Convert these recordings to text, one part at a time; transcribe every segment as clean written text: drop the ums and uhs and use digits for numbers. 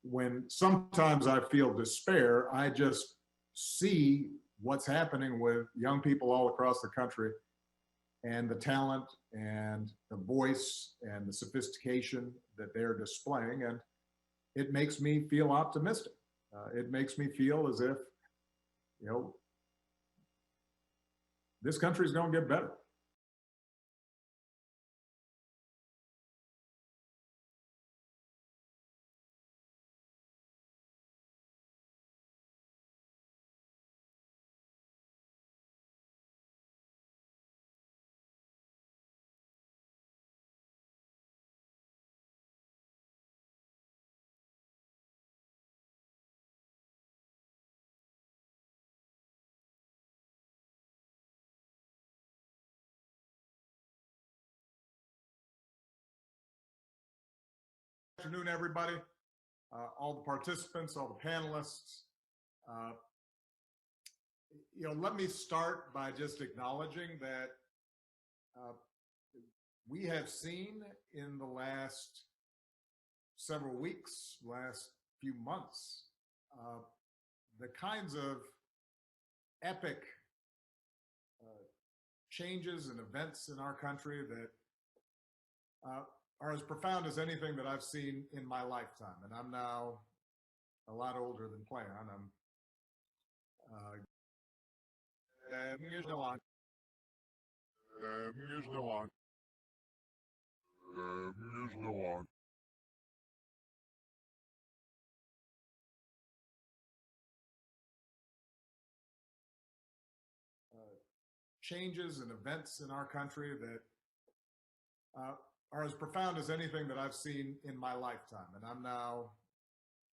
when sometimes I feel despair, I just see what's happening with young people all across the country and the talent and the voice and the sophistication that they're displaying. And it makes me feel optimistic. It makes me feel as if, you know, this country's going to get better. Good afternoon, everybody, all the participants, all the panelists. Uh, Let me start by just acknowledging that uh, we have seen in the last several weeks, last few months, uh, the kinds of epic changes and events in our country that are as profound as anything that I've seen in my lifetime. And I'm now a lot older than Plan. I'm years no on. Years no on. Years no on. Changes and events in our country that are as profound as anything that I've seen in my lifetime. And I'm now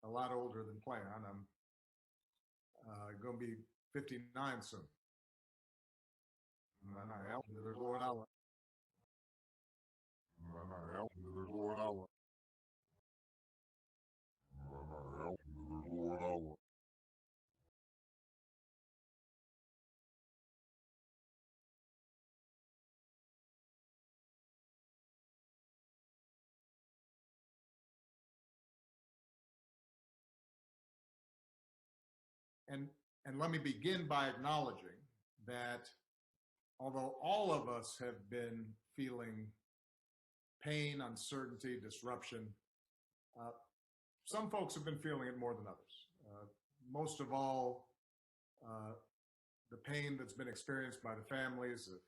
a lot older than Plan. I'm going to be 59 soon. There's Lord Allah. There's Lord Allah. There's Lord Allah. And and let me begin by acknowledging that although all of us have been feeling pain, uncertainty, disruption, uh, some folks have been feeling it more than others. Most of all, uh, the pain that's been experienced by the families of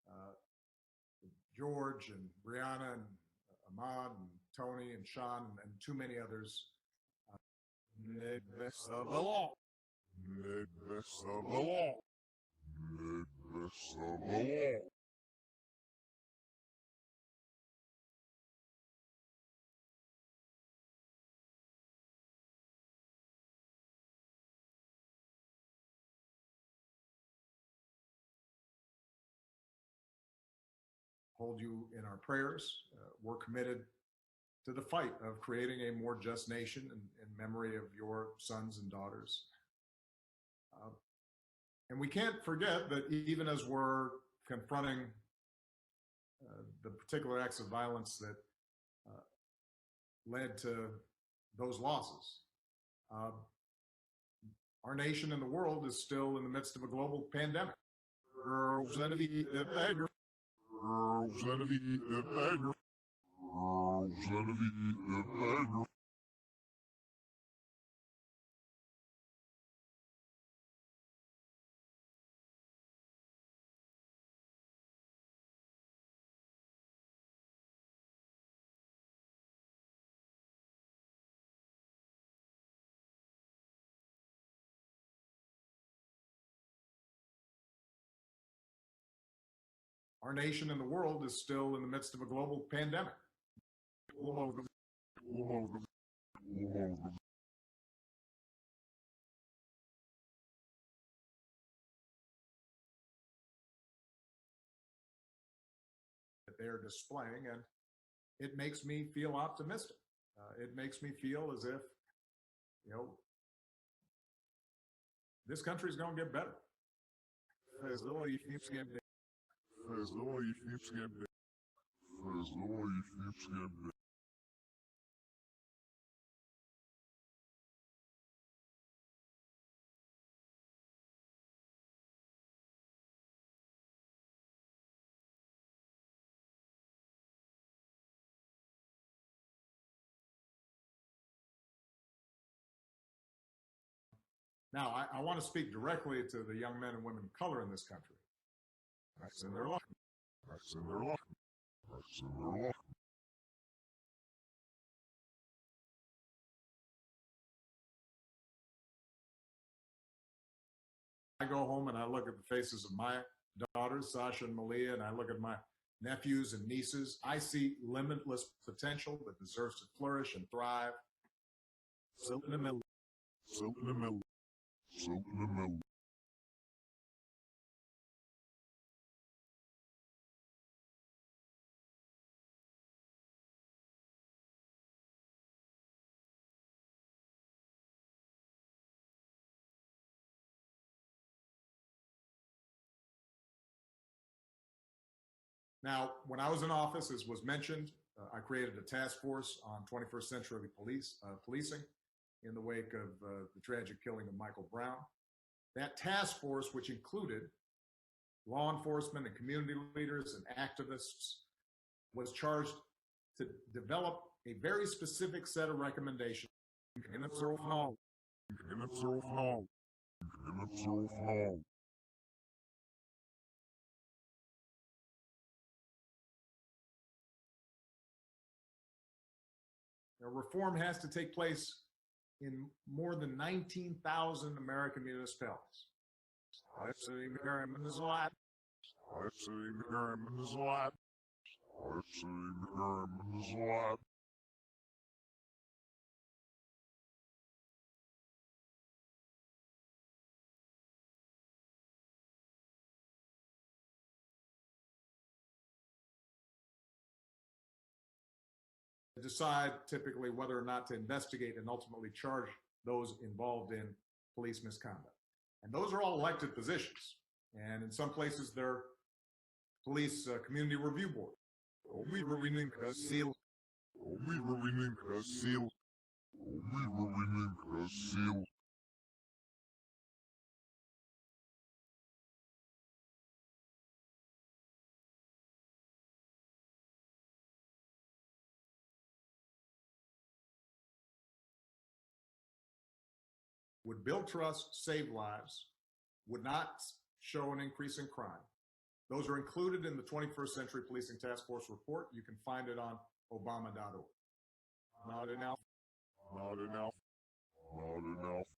uh, George and Brianna and Ahmad and Tony and Sean and too many others. Midwest of the law. Midwest of the law. Midwest of the law. Hold you in our prayers. We're committed to the fight of creating a more just nation in memory of your sons and daughters. And we can't forget that even as we're confronting the particular acts of violence that led to those losses, our nation and the world is still in the midst of a global pandemic. Girls and the beggar. Girls and the beggar. Girls and the beggar. Our nation and the world is still in the midst of a global pandemic. That they're displaying, and it makes me feel optimistic. It makes me feel as if, you know, this country's going to get better. As though you keep getting as though you keep getting as though you keep getting Now, I want to speak directly to the young men and women of color in this country. That's in their luck. That's in their luck. That's in their luck. I go home and I look at the faces of my daughters, Sasha and Malia, and I look at my nephews and nieces. I see limitless potential that deserves to flourish and thrive. So in the middle. So in the middle. So in the middle. Now, when I was in office, as was mentioned, I created a task force on 21st century policing in the wake of the tragic killing of Michael Brown. That task force, which included law enforcement and community leaders and activists, was charged to develop a very specific set of recommendations. Now, reform has to take place in more than 19,000 American municipalities. Decide typically whether or not to investigate and ultimately charge those involved in police misconduct. And those are all elected positions. And in some places, they're police community review board. Would build trust, save lives, would not show an increase in crime. Those are included in the 21st Century Policing Task Force report. You can find it on obama.org. Not enough. Not enough. Not enough.